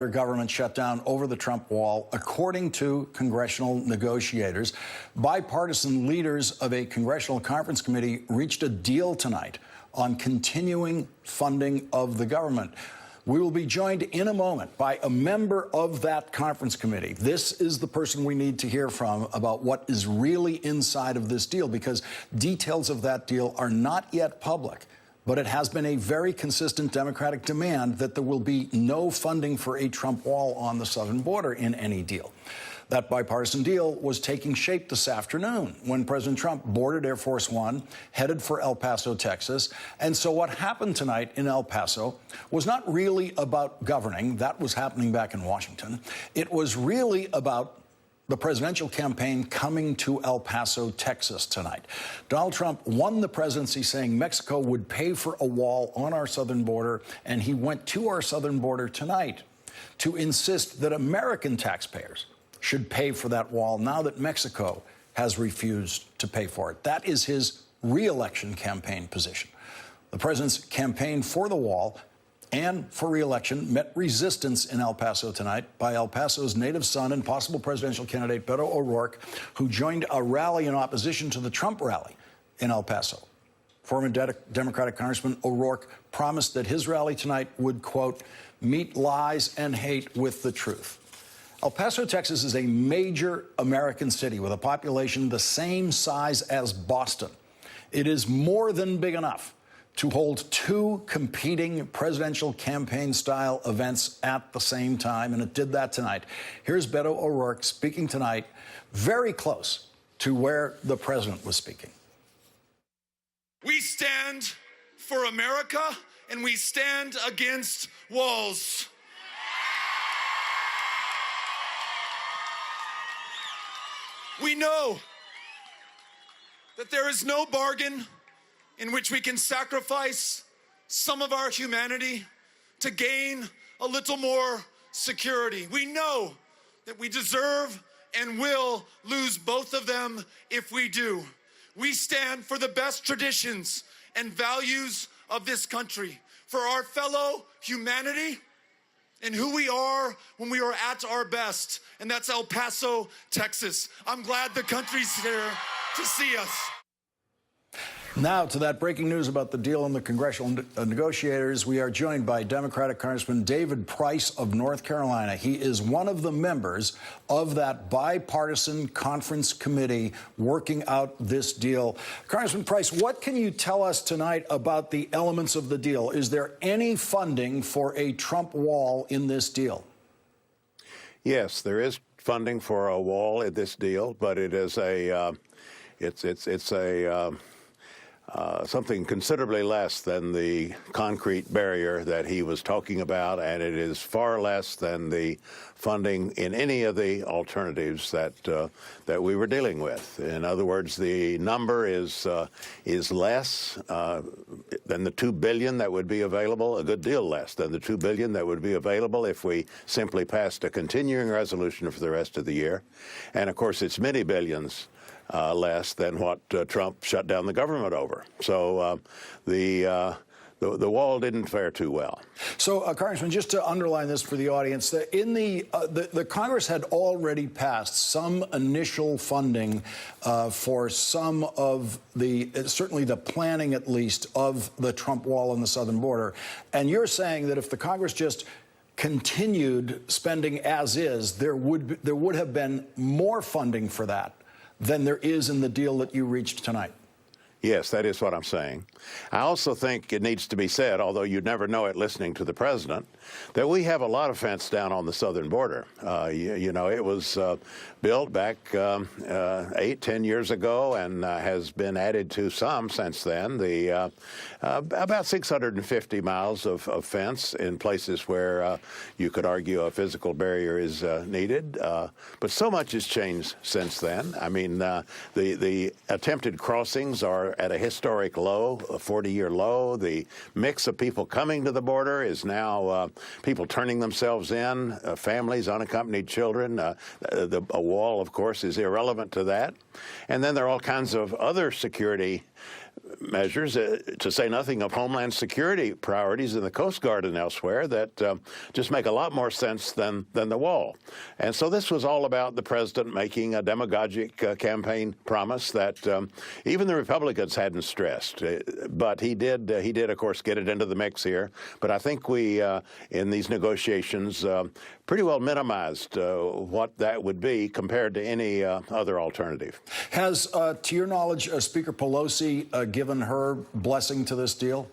government shutdown over the Trump wall, according to congressional negotiators. Bipartisan leaders of a congressional conference committee reached a deal tonight on continuing funding of the government. We will be joined in a moment by a member of that conference committee. This is the person we need to hear from about what is really inside of this deal, because details of that deal are not yet public. But it has been a very consistent Democratic demand that there will be no funding for a Trump wall on the southern border in any deal. That bipartisan deal was taking shape this afternoon when President Trump boarded Air Force One, headed for El Paso, Texas. And so what happened tonight in El Paso was not really about governing. That was happening back in Washington. It was really about the presidential campaign coming to El Paso, Texas tonight. Donald Trump won the presidency saying Mexico would pay for a wall on our southern border, and he went to our southern border tonight to insist that American taxpayers should pay for that wall now that Mexico has refused to pay for it. That is his re-election campaign position. The president's campaign for the wall and for re-election met resistance in El Paso tonight by El Paso's native son and possible presidential candidate Beto O'Rourke, who joined a rally in opposition to the Trump rally in El Paso. Former Democratic Congressman O'Rourke promised that his rally tonight would, quote, meet lies and hate with the truth. El Paso, Texas is a major American city with a population the same size as Boston. It is more than big enough to hold two competing presidential campaign-style events at the same time, and it did that tonight. Here's Beto O'Rourke speaking tonight, very close to where the president was speaking. We stand for America, and we stand against walls. We know that there is no bargain in which we can sacrifice some of our humanity to gain a little more security. We know that we deserve and will lose both of them if we do. We stand for the best traditions and values of this country, for our fellow humanity and who we are when we are at our best, and that's El Paso, Texas. I'm glad the country's here to see us. Now to that breaking news about the deal in the congressional negotiators. We are joined by Democratic Congressman David Price of North Carolina. He is one of the members of that bipartisan conference committee working out this deal. Congressman Price, what can you tell us tonight about the elements of the deal? Is there any funding for a Trump wall in this deal? Yes, there is funding for a wall in this deal, but it is something considerably less than the concrete barrier that he was talking about, and it is far less than the funding in any of the alternatives that we were dealing with. In other words, the number is less than the $2 billion that would be available, a good deal less than the $2 billion that would be available if we simply passed a continuing resolution for the rest of the year. And of course, it's many billions less than what Trump shut down the government over. So the wall didn't fare too well. So, Congressman, just to underline this for the audience, the Congress had already passed some initial funding for some of certainly the planning, at least, of the Trump wall on the southern border. And you're saying that if the Congress just continued spending as is, there would have been more funding for that than there is in the deal that you reached tonight. Yes, that is what I'm saying. I also think it needs to be said, although you'd never know it listening to the president, that we have a lot of fence down on the southern border. You know, it was built back 8-10 years ago and has been added to some since then. About 650 miles of fence in places where you could argue a physical barrier is needed. But so much has changed since then. I mean, the attempted crossings are at a historic low, a 40-year low. The mix of people coming to the border is now people turning themselves in, families, unaccompanied children. A wall, of course, is irrelevant to that. And then there are all kinds of other security measures, to say nothing of Homeland Security priorities in the Coast Guard and elsewhere, that just make a lot more sense than the wall. And so this was all about the president making a demagogic campaign promise that even the Republicans hadn't stressed. But he did, of course, get it into the mix here. But I think we, in these negotiations, pretty well minimized what that would be compared to any other alternative. Has, to your knowledge, Speaker Pelosi given her blessing to this deal?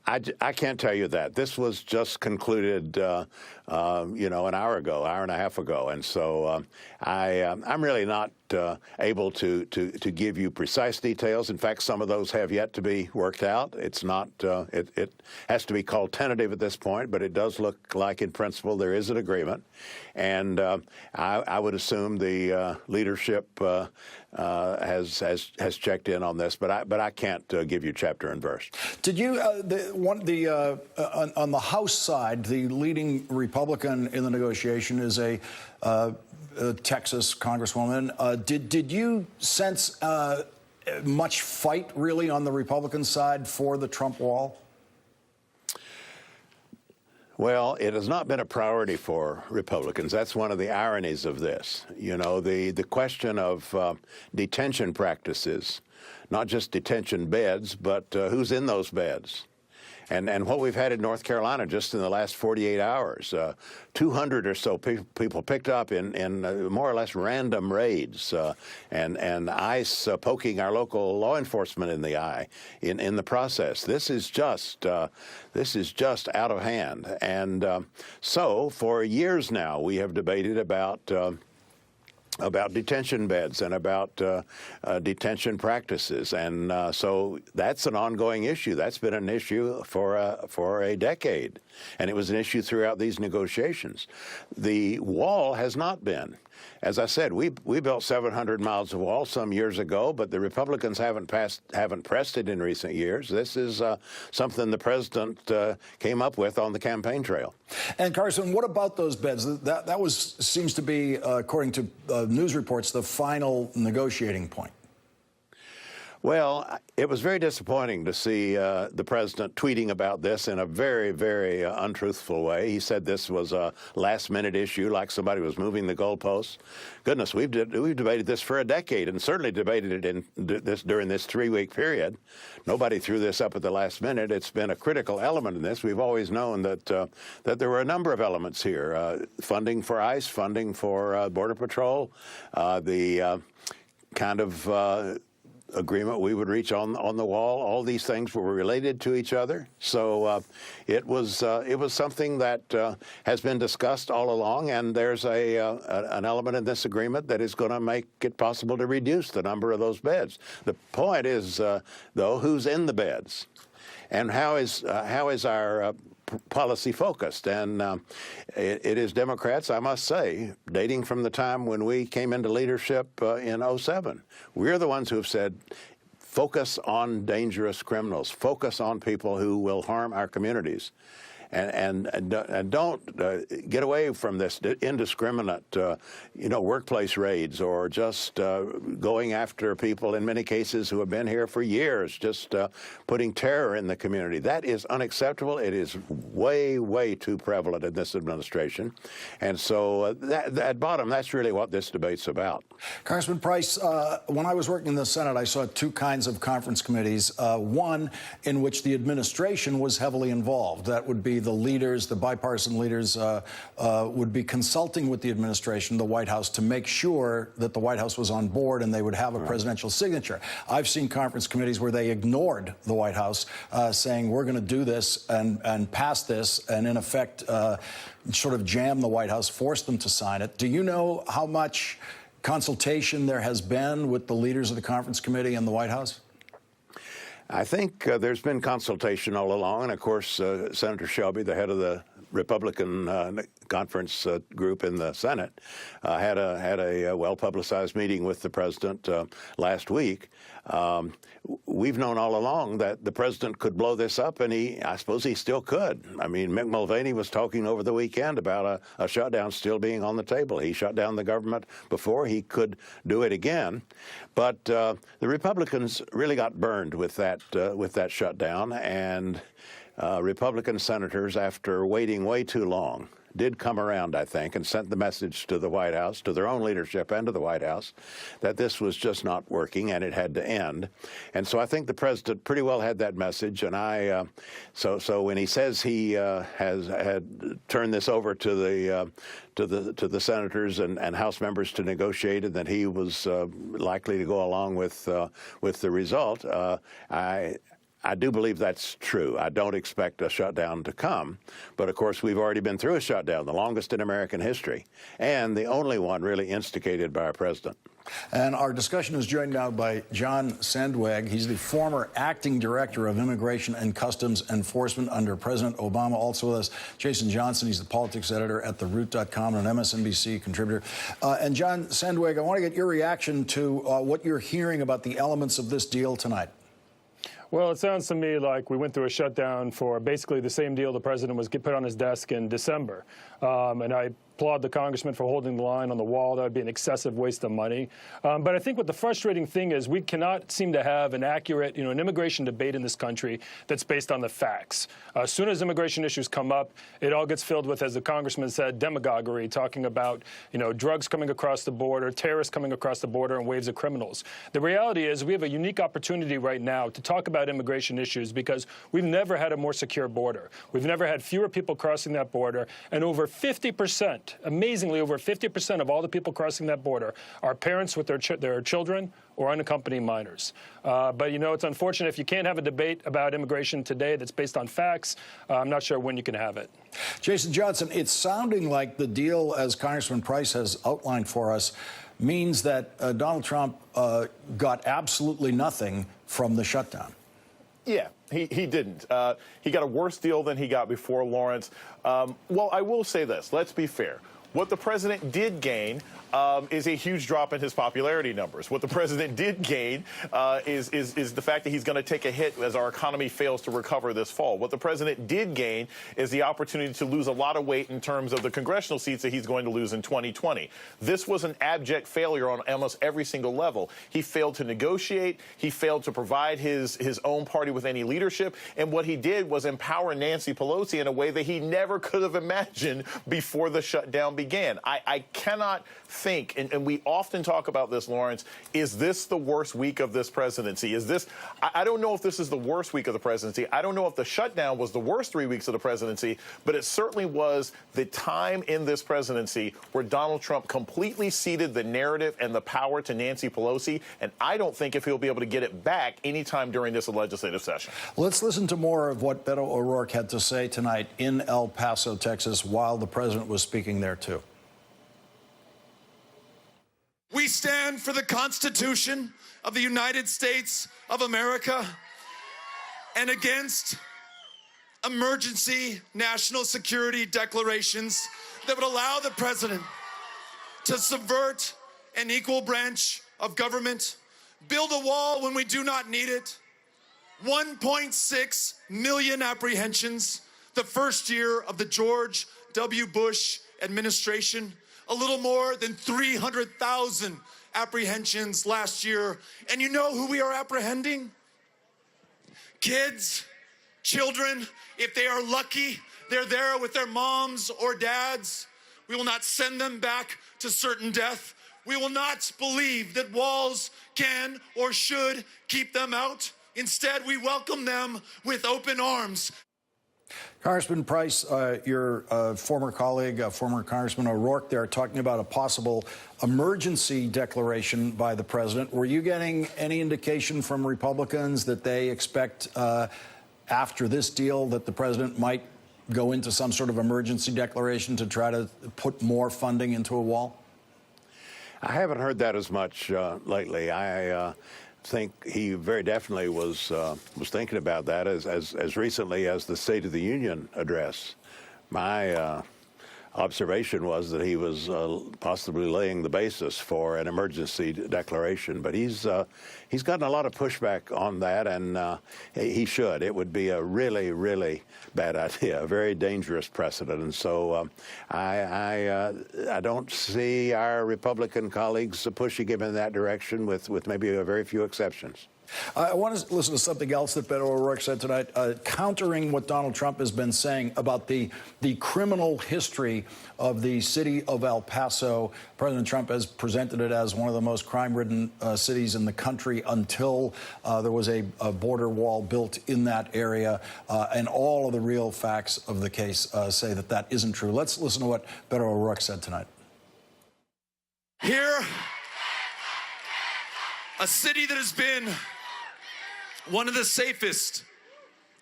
I can't tell you that. This was just concluded, an hour and a half ago, and so I'm really not able to give you precise details. In fact, some of those have yet to be worked out. It's not. It has to be called tentative at this point, but it does look like, in principle, there is an agreement, and I would assume the leadership has checked in on this, but I can't give you chapter and verse. Did you on the House side, the leading Republican in the negotiation is a Texas Congresswoman. Did you sense much fight really on the Republican side for the Trump wall? Well, it has not been a priority for Republicans. That's one of the ironies of this. You know, the question of detention practices, not just detention beds, but who's in those beds. And what we've had in North Carolina just in the last 48 hours, 200 or so people picked up in more or less random raids, and ICE poking our local law enforcement in the eye in the process. This is just out of hand. And so for years now, we have debated about detention beds and about detention practices, and so that's an ongoing issue. That's been an issue for a decade, and it was an issue throughout these negotiations. The wall has not been. As I said, we built 700 miles of wall some years ago, but the Republicans haven't pressed it in recent years. This is something the president came up with on the campaign trail. And Carson, what about those beds? That seems to be, according to news reports, the final negotiating point. Well, it was very disappointing to see the president tweeting about this in a very, very untruthful way. He said this was a last-minute issue, like somebody was moving the goalposts. Goodness, we've debated this for a decade, and certainly debated it during this 3-week period. Nobody threw this up at the last minute. It's been a critical element in this. We've always known that there were a number of elements here: funding for ICE, funding for Border Patrol, the kind of agreement we would reach on the wall. All these things were related to each other. So it was something that has been discussed all along, and there's an element in this agreement that is going to make it possible to reduce the number of those beds. The point is, though, who's in the beds, and how is our policy focused, and it is Democrats, I must say, dating from the time when we came into leadership in 2007. We're the ones who have said, focus on dangerous criminals, focus on people who will harm our communities. And don't get away from this indiscriminate, workplace raids, or just going after people in many cases who have been here for years, just putting terror in the community. That is unacceptable. It is way, way too prevalent in this administration. And so at bottom, that's really what this debate's about. Congressman Price, when I was working in the Senate, I saw two kinds of conference committees. One in which the administration was heavily involved. That would be the leaders, the bipartisan leaders, would be consulting with the administration, the White House, to make sure that the White House was on board and they would have a presidential signature. I've seen conference committees where they ignored the White House, saying we're going to do this and pass this, and in effect sort of jam the White House, force them to sign it. Do you know how much consultation there has been with the leaders of the conference committee and the White House? I think there's been consultation all along, and of course, Senator Shelby, the head of the Republican conference group in the Senate had a well-publicized meeting with the president last week. We've known all along that the president could blow this up, and I suppose he still could. I mean, Mick Mulvaney was talking over the weekend about a shutdown still being on the table. He shut down the government before. He could do it again. But the Republicans really got burned with that shutdown, and Republican senators, after waiting way too long, did come around, I think, and sent the message to the White House, to their own leadership and to the White House, that this was just not working and it had to end. And so I think the president pretty well had that message. And so when he says he had turned this over to the senators and House members to negotiate, and that he was likely to go along with the result, I do believe that's true. I don't expect a shutdown to come. But, of course, we've already been through a shutdown, the longest in American history, and the only one really instigated by a president. And our discussion is joined now by John Sandweg. He's the former acting director of Immigration and Customs Enforcement under President Obama. Also with us, Jason Johnson. He's the politics editor at TheRoot.com and an MSNBC contributor. And John Sandweg, I want to get your reaction to what you're hearing about the elements of this deal tonight. Well, it sounds to me like we went through a shutdown for basically the same deal the president was put on his desk in December. And I applaud the congressman for holding the line on the wall. That would be an excessive waste of money. But I think what the frustrating thing is, we cannot seem to have an accurate, an immigration debate in this country that's based on the facts. As soon as immigration issues come up, it all gets filled with, as the congressman said, demagoguery, talking about, drugs coming across the border, terrorists coming across the border, and waves of criminals. The reality is we have a unique opportunity right now to talk about immigration issues because we've never had a more secure border. We've never had fewer people crossing that border, and over 50%, amazingly, over 50% of all the people crossing that border are parents with their children or unaccompanied minors. But, it's unfortunate if you can't have a debate about immigration today that's based on facts. I'm not sure when you can have it. Jason Johnson, it's sounding like the deal, as Congressman Price has outlined for us, means that Donald Trump got absolutely nothing from the shutdown. Yeah, he didn't. He got a worse deal than he got before, Lawrence. Well, I will say this. Let's be fair. What the president did gain is a huge drop in his popularity numbers. What the president did gain is the fact that he's going to take a hit as our economy fails to recover this fall. What the president did gain is the opportunity to lose a lot of weight in terms of the congressional seats that he's going to lose in 2020. This was an abject failure on almost every single level. He failed to negotiate. He failed to provide his own party with any leadership. And what he did was empower Nancy Pelosi in a way that he never could have imagined before the shutdown began. I cannot think, and we often talk about this, Lawrence, is this the worst week of this presidency? I don't know if this is the worst week of the presidency. I don't know if the shutdown was the worst 3 weeks of the presidency, but it certainly was the time in this presidency where Donald Trump completely ceded the narrative and the power to Nancy Pelosi, and I don't think if he'll be able to get it back anytime during this legislative session. Let's listen to more of what Beto O'Rourke had to say tonight in El Paso, Texas, while the president was speaking there, too. We stand for the Constitution of the United States of America and against emergency national security declarations that would allow the president to subvert an equal branch of government, build a wall when we do not need it, 1.6 million apprehensions the first year of the George W. Bush administration, a little more than 300,000 apprehensions last year. And you know who we are apprehending? Kids, children. If they are lucky, they're there with their moms or dads. We will not send them back to certain death. We will not believe that walls can or should keep them out. Instead, we welcome them with open arms. Congressman Price, your former colleague, former Congressman O'Rourke there, talking about a possible emergency declaration by the president. Were you getting any indication from Republicans that they expect after this deal that the president might go into some sort of emergency declaration to try to put more funding into a wall? I haven't heard that as much lately. I think he very definitely was thinking about that as recently as the State of the Union address my observation was that he was possibly laying the basis for an emergency declaration, but he's gotten a lot of pushback on that, and he should. It would be a really, really bad idea, a very dangerous precedent, and so I don't see our Republican colleagues pushing him in that direction, with maybe a very few exceptions. I want to listen to something else that Beto O'Rourke said tonight, countering what Donald Trump has been saying about the criminal history of the city of El Paso. President Trump has presented it as one of the most crime-ridden cities in the country until there was a border wall built in that area, and all of the real facts of the case say that that isn't true. Let's listen to what Beto O'Rourke said tonight. Here, a city that has been one of the safest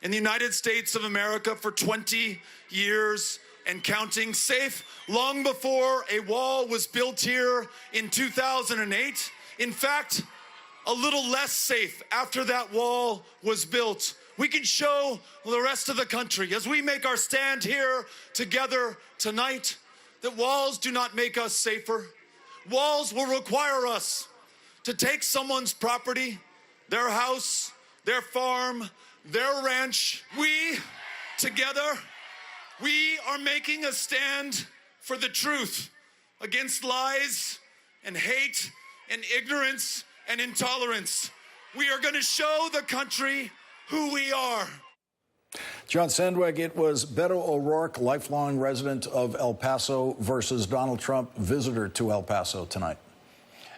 in the United States of America for 20 years and counting, safe long before a wall was built here in 2008. In fact, a little less safe after that wall was built. We can show the rest of the country as we make our stand here together tonight that walls do not make us safer. Walls will require us to take someone's property, their house, their farm, their ranch. We, together, we are making a stand for the truth against lies and hate and ignorance and intolerance. We are going to show the country who we are. John Sandweg, it was Beto O'Rourke, lifelong resident of El Paso, versus Donald Trump, visitor to El Paso tonight.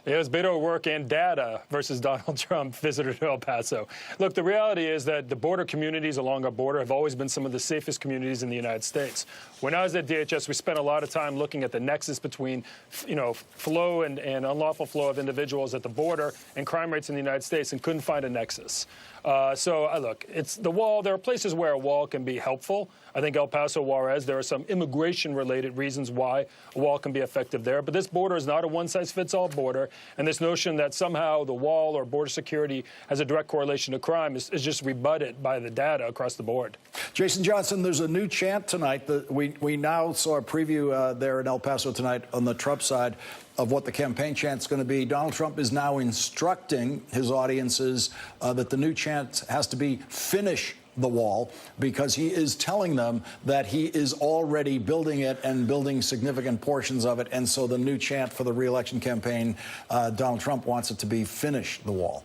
It was Beto O'Rourke and data versus Donald Trump, visitor to El Paso. Look, the reality is that the border communities along our border have always been some of the safest communities in the United States. When I was at DHS, we spent a lot of time looking at the nexus between, flow and unlawful flow of individuals at the border and crime rates in the United States, and couldn't find a nexus. Look, it's the wall. There are places where a wall can be helpful. I think El Paso, Juarez, there are some immigration-related reasons why a wall can be effective there. But this border is not a one-size-fits-all border, and this notion that somehow the wall or border security has a direct correlation to crime is just rebutted by the data across the board. Jason Johnson, there's a new chant tonight. We now saw a preview there in El Paso tonight on the Trump side of what the campaign chant's going to be. Donald Trump is now instructing his audiences that the new chant has to be "Finish the wall," because he is telling them that he is already building it and building significant portions of it. And so the new chant for the re-election campaign, Donald Trump wants it to be "Finish the wall."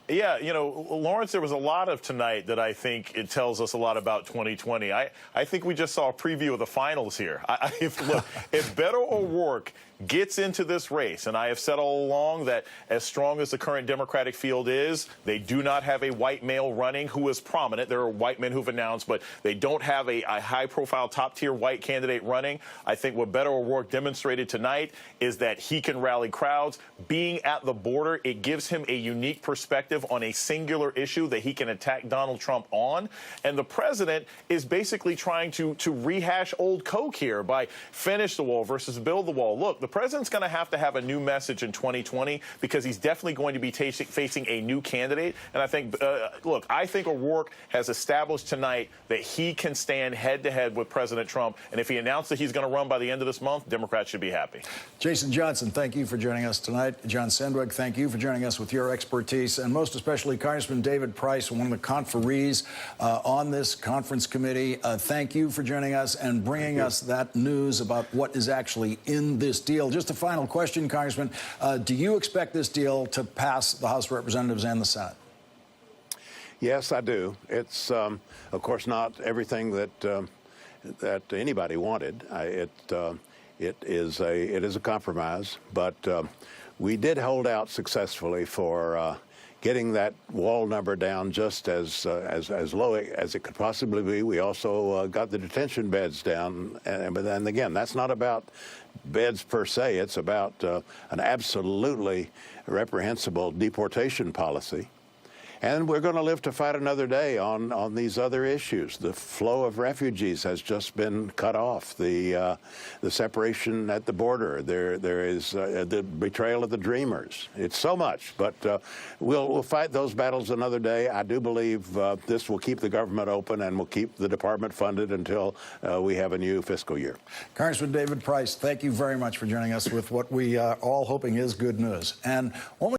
Yeah, Lawrence, there was a lot of tonight that I think it tells us a lot about 2020. I think we just saw a preview of the finals here. If Beto O'Rourke gets into this race, and I have said all along that as strong as the current Democratic field is, they do not have a white male running who is prominent. There are white men who've announced, but they don't have a high-profile, top-tier white candidate running. I think what Beto O'Rourke demonstrated tonight is that he can rally crowds. Being at the border, it gives him a unique perspective on a singular issue that he can attack Donald Trump on. And the president is basically trying to rehash old Coke here by finish the wall versus build the wall. Look, the president's going to have a new message in 2020 because he's definitely going to be facing a new candidate. And I think, I think O'Rourke has established tonight that he can stand head-to-head with President Trump. And if he announced that he's going to run by the end of this month, Democrats should be happy. Jason Johnson, thank you for joining us tonight. John Sandweg, thank you for joining us with your expertise. And most especially Congressman David Price, one of the conferees on this conference committee. Thank you for joining us and bringing us that news about what is actually in this deal. Just a final question, Congressman. Do you expect this deal to pass the House of Representatives and the Senate? Yes, I do. It's, of course, not everything that anybody wanted. It is a compromise, but we did hold out successfully for getting that wall number down just as low as it could possibly be. We also got the detention beds down, but then again, that's not about beds per se. It's about an absolutely reprehensible deportation policy. And we're going to live to fight another day on these other issues. The flow of refugees has just been cut off. The separation at the border. There is the betrayal of the dreamers. It's so much, but we'll fight those battles another day. I do believe this will keep the government open and will keep the department funded until we have a new fiscal year. Congressman David Price, thank you very much for joining us with what we are all hoping is good news. And when we